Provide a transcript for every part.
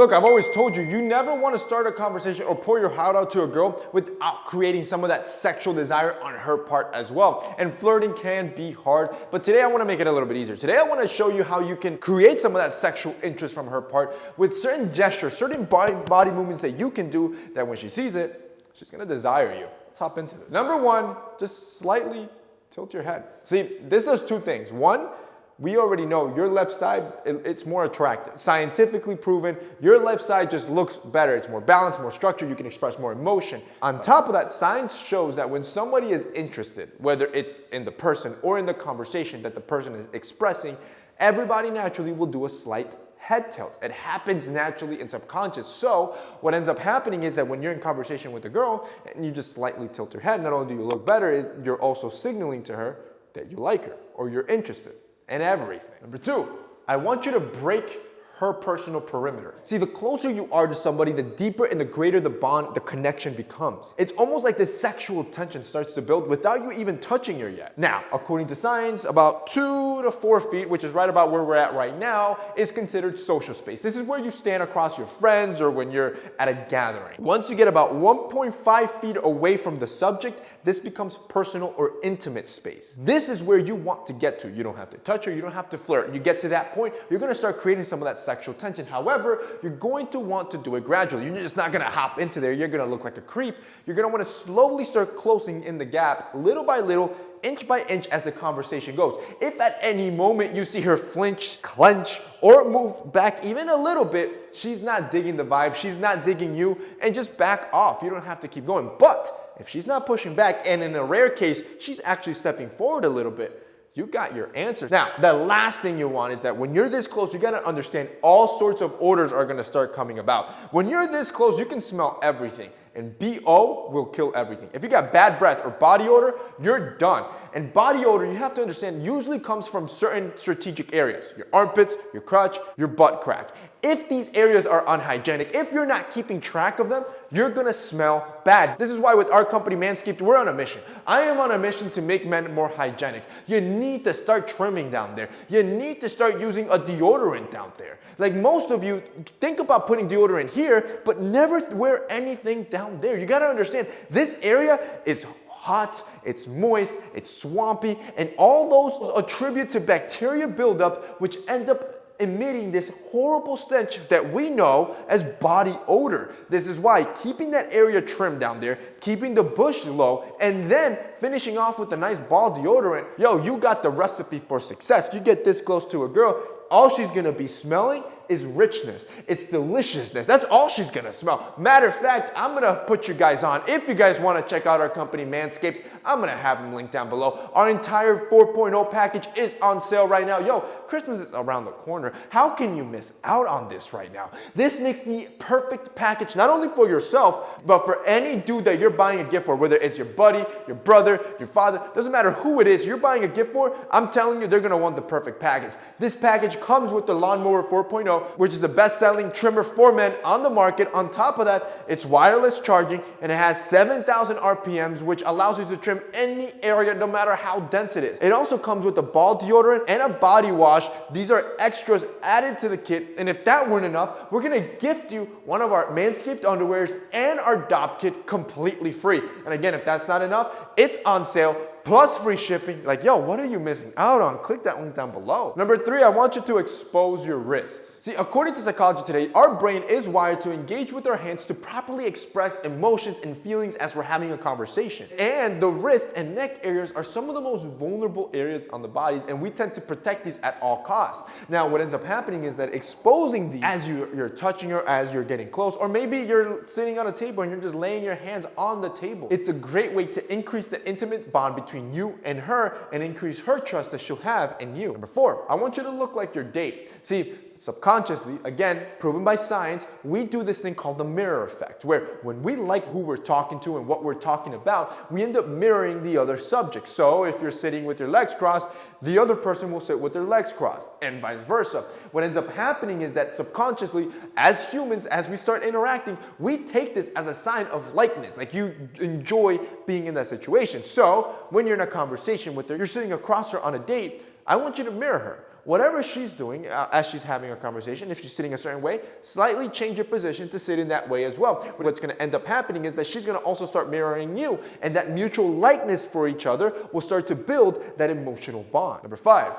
Look, I've always told you, you never want to start a conversation or pour your heart out to a girl without creating some of that sexual desire on her part as well. And flirting can be hard, but today I want to make it a little bit easier. Today I want to show you how you can create some of that sexual interest from her part with certain gestures, certain body movements that you can do that when she sees it, she's going to desire you. Let's hop into this. Number one, just slightly tilt your head. See, this does two things. One, we already know your left side, it's more attractive. Scientifically proven, your left side just looks better. It's more balanced, more structured. You can express more emotion. On top of that, science shows that when somebody is interested, whether it's in the person or in the conversation that the person is expressing, everybody naturally will do a slight head tilt. It happens naturally and subconscious. So what ends up happening is that when you're in conversation with a girl and you just slightly tilt your head, not only do you look better, you're also signaling to her that you like her or you're interested. And everything. Number two, I want you to break her personal perimeter. See, the closer you are to somebody, the deeper and the greater the bond, the connection becomes. It's almost like this sexual tension starts to build without you even touching her yet. Now, according to science, about 2 to 4 feet, which is right about where we're at right now, is considered social space. This is where you stand across your friends or when you're at a gathering. Once you get about 1.5 feet away from the subject, this becomes personal or intimate space. This is where you want to get to. You don't have to touch her, you don't have to flirt. You get to that point, you're gonna start creating some of that sexual tension. However, you're going to want to do it gradually. You're just not gonna hop into there. You're gonna look like a creep. You're gonna wanna slowly start closing in the gap, little by little, inch by inch as the conversation goes. If at any moment you see her flinch, clench, or move back even a little bit, she's not digging the vibe, she's not digging you, and just back off. You don't have to keep going. But if she's not pushing back, and in a rare case, she's actually stepping forward a little bit, you got your answer. Now, the last thing you want is that when you're this close, you gotta understand all sorts of odors are gonna start coming about. When you're this close, you can smell everything. And BO will kill everything. If you got bad breath or body odor, you're done. And body odor, you have to understand, usually comes from certain strategic areas. Your armpits, your crotch, your butt crack. If these areas are unhygienic, if you're not keeping track of them, you're gonna smell bad. This is why with our company, Manscaped, we're on a mission. I am on a mission to make men more hygienic. You need to start trimming down there. You need to start using a deodorant down there. Like most of you, think about putting deodorant here, but never wear anything down there. You gotta understand, this area is hot, it's moist, it's swampy, and all those attribute to bacteria buildup, which end up emitting this horrible stench that we know as body odor. This is why keeping that area trimmed down there, keeping the bush low, and then finishing off with a nice ball deodorant, yo, you got the recipe for success. You get this close to a girl, all she's gonna be smelling is richness. It's deliciousness. That's all she's gonna smell. Matter of fact, I'm gonna put you guys on. If you guys wanna check out our company, Manscaped, I'm gonna have them linked down below. Our entire 4.0 package is on sale right now. Yo, Christmas is around the corner. How can you miss out on this right now? This makes the perfect package, not only for yourself, but for any dude that you're buying a gift for, whether it's your buddy, your brother, your father, doesn't matter who it is you're buying a gift for, I'm telling you, they're gonna want the perfect package. This package comes with the Lawnmower 4.0, which is the best-selling trimmer for men on the market. On top of that, it's wireless charging, and it has 7,000 RPMs, which allows you to trim any area, no matter how dense it is. It also comes with a ball deodorant and a body wash. These are extras added to the kit, and if that weren't enough, we're gonna gift you one of our Manscaped underwears and our DOP kit completely free. And again, if that's not enough, it's on sale, plus free shipping. Like, yo, what are you missing out on? Click that link down below. Number 3, I want you to expose your wrists. See, according to psychology today, our brain is wired to engage with our hands to properly express emotions and feelings as we're having a conversation. And the wrist and neck areas are some of the most vulnerable areas on the bodies, and we tend to protect these at all costs. Now, what ends up happening is that exposing these as you're touching her, as you're getting close, or maybe you're sitting on a table and you're just laying your hands on the table. It's a great way to increase the intimate bond between you and her and increase her trust that she'll have in you. Number 4, I want you to look like your date. See, subconsciously, again, proven by science, we do this thing called the mirror effect, where when we like who we're talking to and what we're talking about, we end up mirroring the other subject. So if you're sitting with your legs crossed, the other person will sit with their legs crossed, and vice versa. What ends up happening is that subconsciously, as humans, as we start interacting, we take this as a sign of likeness, like you enjoy being in that situation. So when you're in a conversation with her, you're sitting across her on a date, I want you to mirror her. whatever she's doing as she's having a conversation, if she's sitting a certain way, slightly change your position to sit in that way as well. What's going to end up happening is that she's going to also start mirroring you, and that mutual likeness for each other will start to build that emotional bond. Number 5,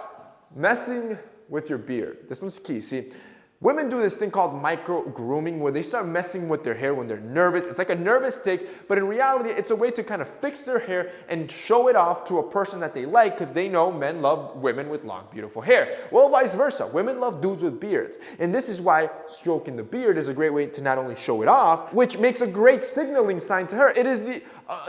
messing with your beard. This one's key. See, women do this thing called micro grooming where they start messing with their hair when they're nervous. It's like a nervous tick, but in reality, it's a way to kind of fix their hair and show it off to a person that they like, because they know men love women with long, beautiful hair. Well, vice versa. Women love dudes with beards. And this is why stroking the beard is a great way to not only show it off, which makes a great signaling sign to her. It is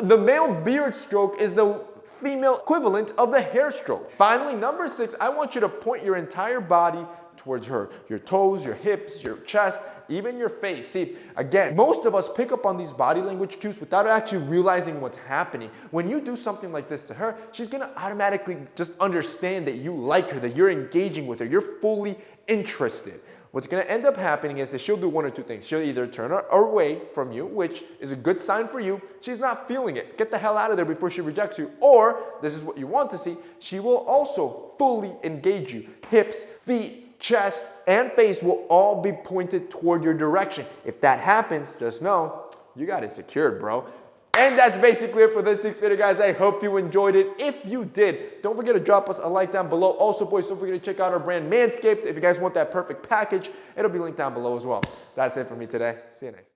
the male beard stroke is the female equivalent of the hair stroke. Finally, number 6, I want you to point your entire body towards her. Your toes, your hips, your chest, even your face. See, again, most of us pick up on these body language cues without actually realizing what's happening. When you do something like this to her, she's gonna automatically just understand that you like her, that you're engaging with her, you're fully interested. What's going to end up happening is that she'll do one or two things. She'll either turn her away from you, which is a good sign for you. She's not feeling it. Get the hell out of there before she rejects you. Or, this is what you want to see, she will also fully engage you. Hips, feet, chest, and face will all be pointed toward your direction. If that happens, just know you got it secured, bro. And that's basically it for this 6 video, guys. I hope you enjoyed it. If you did, don't forget to drop us a like down below. Also, boys, don't forget to check out our brand Manscaped. If you guys want that perfect package, it'll be linked down below as well. That's it for me today. See you next time.